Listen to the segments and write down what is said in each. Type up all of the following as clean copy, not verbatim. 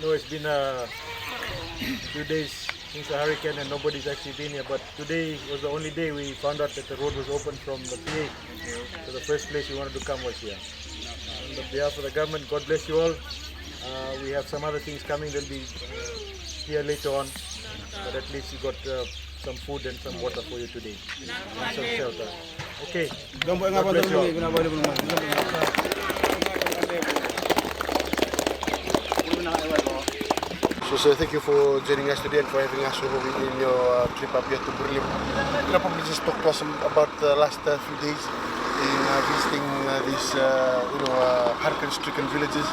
know it's been a few days since the hurricane and nobody's actually been here, but today was the only day we found out that the road was open from the PA. So the first place we wanted to come was here. On behalf of the government, God bless you all. We have some other things coming, they'll be here later on, but at least you got some food and some water for you today and some shelter. Okay, God bless you all. So thank you for joining us today and for having us over in your trip up here to Burelevu. Can you probably just talk to us about the last few days in visiting these hurricane-stricken villages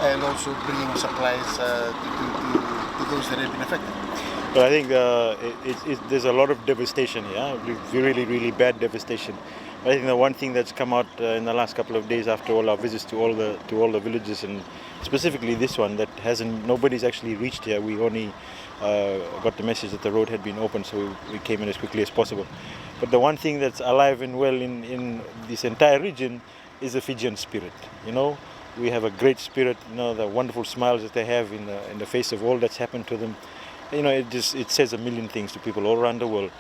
and also bringing supplies to those that have been affected? Well, I think there's a lot of devastation here, really, really bad devastation. I think the one thing that's come out in the last couple of days after all our visits to all the villages, and specifically this one, that nobody's actually reached here. We only got the message that the road had been opened, so we came in as quickly as possible. But the one thing that's alive and well in this entire region is the Fijian spirit. You know, we have a great spirit. You know, the wonderful smiles that they have in the face of all that's happened to them. You know, it says a million things to people all around the world.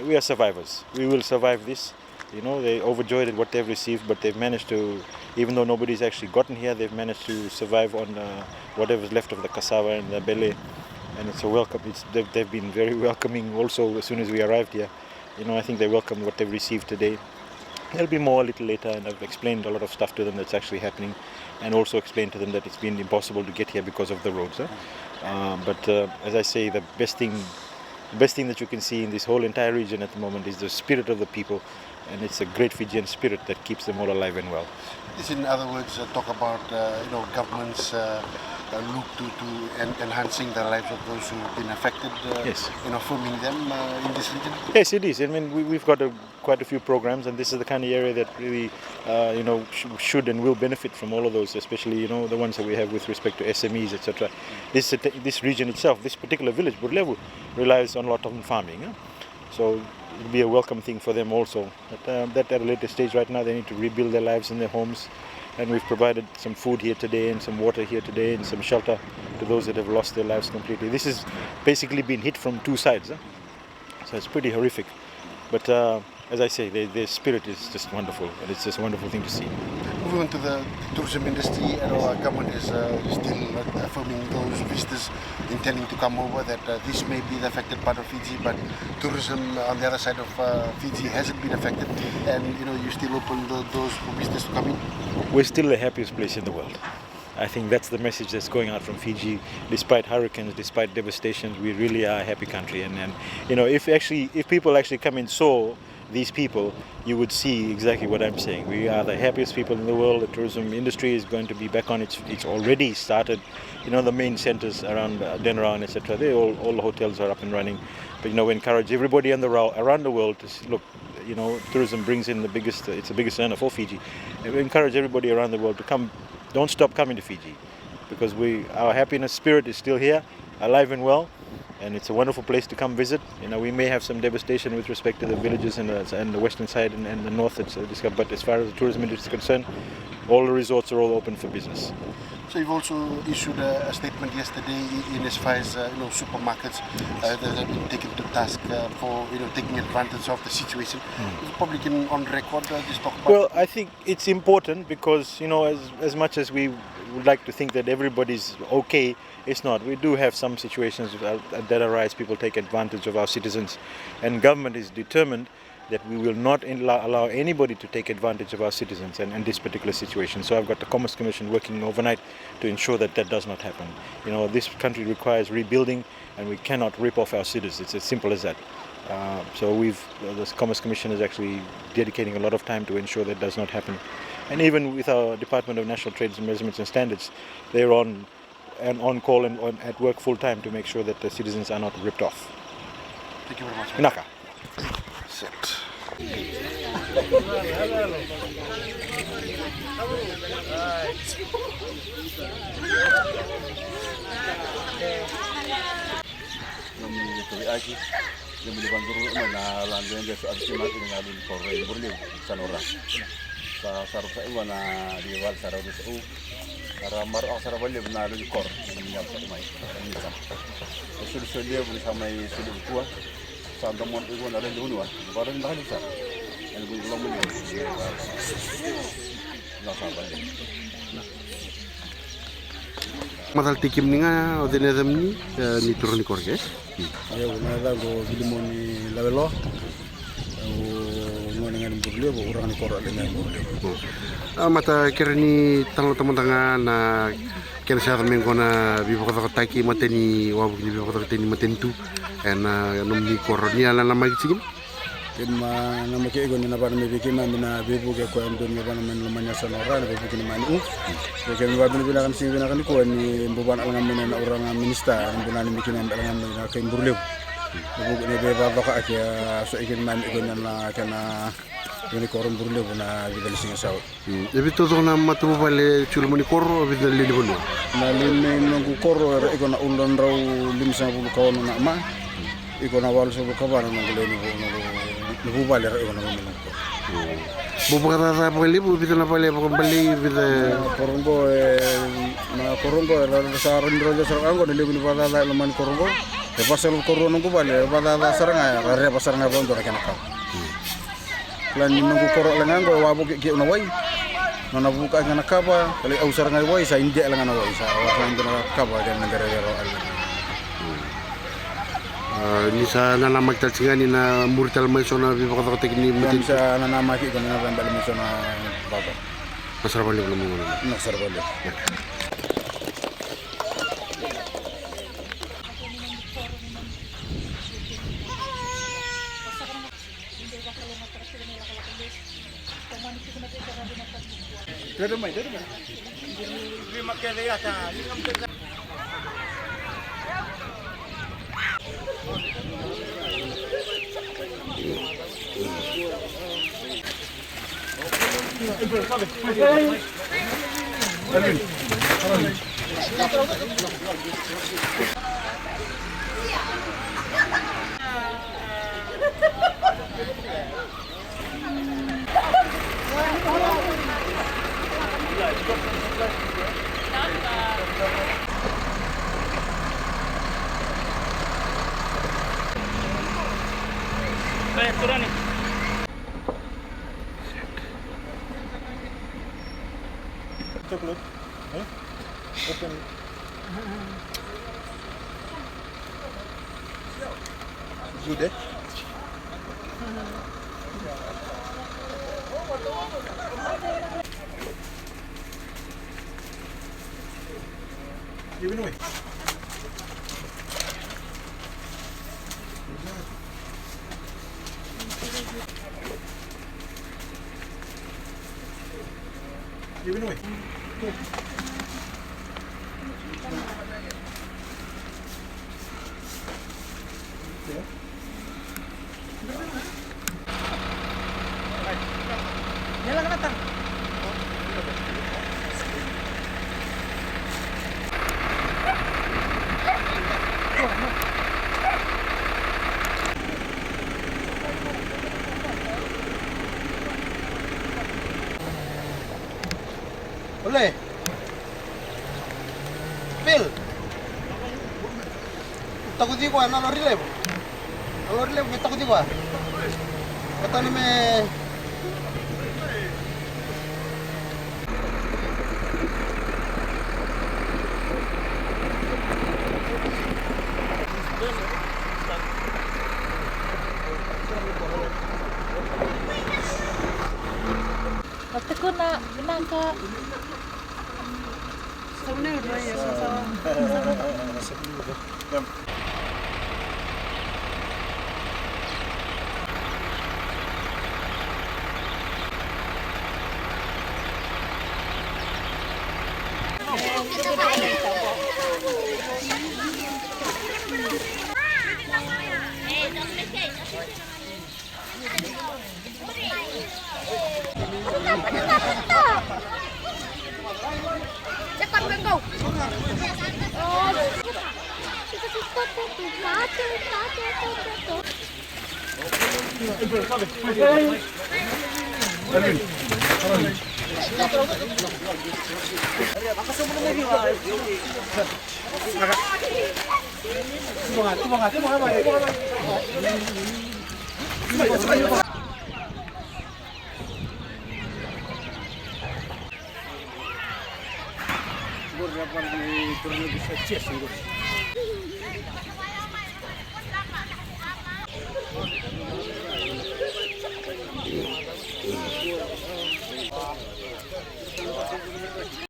We are survivors. We will survive this. You know, they're overjoyed at what they've received, but they've managed to, even though nobody's actually gotten here, they've managed to survive on whatever's left of the cassava and the bele. And it's a welcome. They've been very welcoming also as soon as we arrived here. You know, I think they welcomed what they've received today. There'll be more a little later, and I've explained a lot of stuff to them that's actually happening, and also explained to them that it's been impossible to get here because of the roads. But as I say, the best thing that you can see in this whole entire region at the moment is the spirit of the people, and it's a great Fijian spirit that keeps them all alive and well. This, in other words, talk about governments look to enhancing the lives of those who've been affected. Yes. Affirming them in this region. Yes, it is. I mean, we've got quite a few programs, and this is the kind of area that really, should and will benefit from all of those, especially the ones that we have with respect to SMEs, etc. This region itself, this particular village, Burelevu, relies on a lot of farming. So it'll be a welcome thing for them also. But that at a later stage, right now, they need to rebuild their lives in their homes. And we've provided some food here today and some water here today and some shelter to those that have lost their lives completely. This has basically been hit from two sides. So it's pretty horrific. But as I say, their spirit is just wonderful, and it's just a wonderful thing to see. Moving on to the tourism industry, our government is still affirming those visitors intending to come over that this may be the affected part of Fiji, but tourism on the other side of Fiji hasn't been affected, and you still open those for visitors to come in. We're still the happiest place in the world. I think that's the message that's going out from Fiji. Despite hurricanes, despite devastations, we really are a happy country. And if people actually come and saw these people, you would see exactly what I'm saying. We are the happiest people in the world. The tourism industry is going to be back on it's already started. The main centers around Denra, etc. All the hotels are up and running. But we encourage everybody around the world to look. Tourism brings in it's the biggest earner for Fiji. And we encourage everybody around the world to come. Don't stop coming to Fiji, because our happiness spirit is still here, alive and well, and it's a wonderful place to come visit. We may have some devastation with respect to the villages and the western side and the north, but as far as the tourism industry is concerned, all the resorts are all open for business. So you've also issued a statement yesterday in as far as supermarkets that have been taken to task for taking advantage of the situation. You probably can on record just talk about. Well, I think it's important because as much as we would like to think that everybody's okay, it's not. We do have some situations that arise. People take advantage of our citizens, and government is determined that we will not allow anybody to take advantage of our citizens in this particular situation. So I've got the Commerce Commission working overnight to ensure that does not happen. This country requires rebuilding, and we cannot rip off our citizens. It's as simple as that. So the Commerce Commission is actually dedicating a lot of time to ensure that does not happen. And even with our Department of National Trades and Measurements and Standards, they're on call and at work full time to make sure that the citizens are not ripped off. Thank you very much. Inaka. Set. Sa sarap sa iwan na diwal sa raw sa Para maro ang sarap wali na lagi kor ng sa may nisam. Sulit sa may sulit kuha. Sa damon igo na rin duwa. Para na halisa. Ang gulo mo ni. Na sa bali. Matal tikim ni nga o dinedam ni turun ni korge. Ayo na lago bilimon ni lavelo. Ngan Burelevu orang ni kor dengan Burelevu. Mata kirani talo tanga na kena sa amin ko na bibo ko taki mateni wabuk ni bibo ko teni matentu na nom ni kor ni ala na magsigim. Kema na make ego na ba na bikin na mina bibo ke ko ando ni ba na man lamanya sa nora na bibo kin mani so kemi ba bina kan sing bina kan ko ni mbuban alangan mina na orang minista mbuna ni bikin na alangan mina kay Burelevu. Bibo ni be ba ka akia so ikin man ego na kana ni korum Burelevu na bigal sing saw. Ebi todo na matu bale chulo ni kor ebi na lili bono. Na lini ngu kor ego na ulon raw 50 kawan na ma. Iko na wal so kawan na nguleni Nubu balik ego na nguleni ko. Bubukata Burelevu ebi na bale bali ebi korongo na korongo la sa rindro sa ango na lebu ni bala la man korongo. E pasal korongo ko bale bala la saranga re pasaranga bondo na kanaka. Lan nunggu korok lengango wabu ki na wai. Na buka ngana kaba kali au saranga wai sa india lengan wai sa wakan na kaba dan negara-negara al. Ni sa nana magtalsingan ni na murital may sona bibo ko tekni Mutin sa nanama ki ko na bambal mo sa na baba. Masarap balik mo mo. Masarap balik. Dede mai. Lima kali ya ta. Alvin. Turun nih. Chocolate. Open. Good, eh? Give it away. Give it away. Jalan ke datang. Boleh. Pil. Takut di ko na Burelevu. Burelevu takut di ko. Kata ni me Waktu ko na binangka. Saunod ba yun? Cepat bengkau. Alvin. Burelevu Ra bisa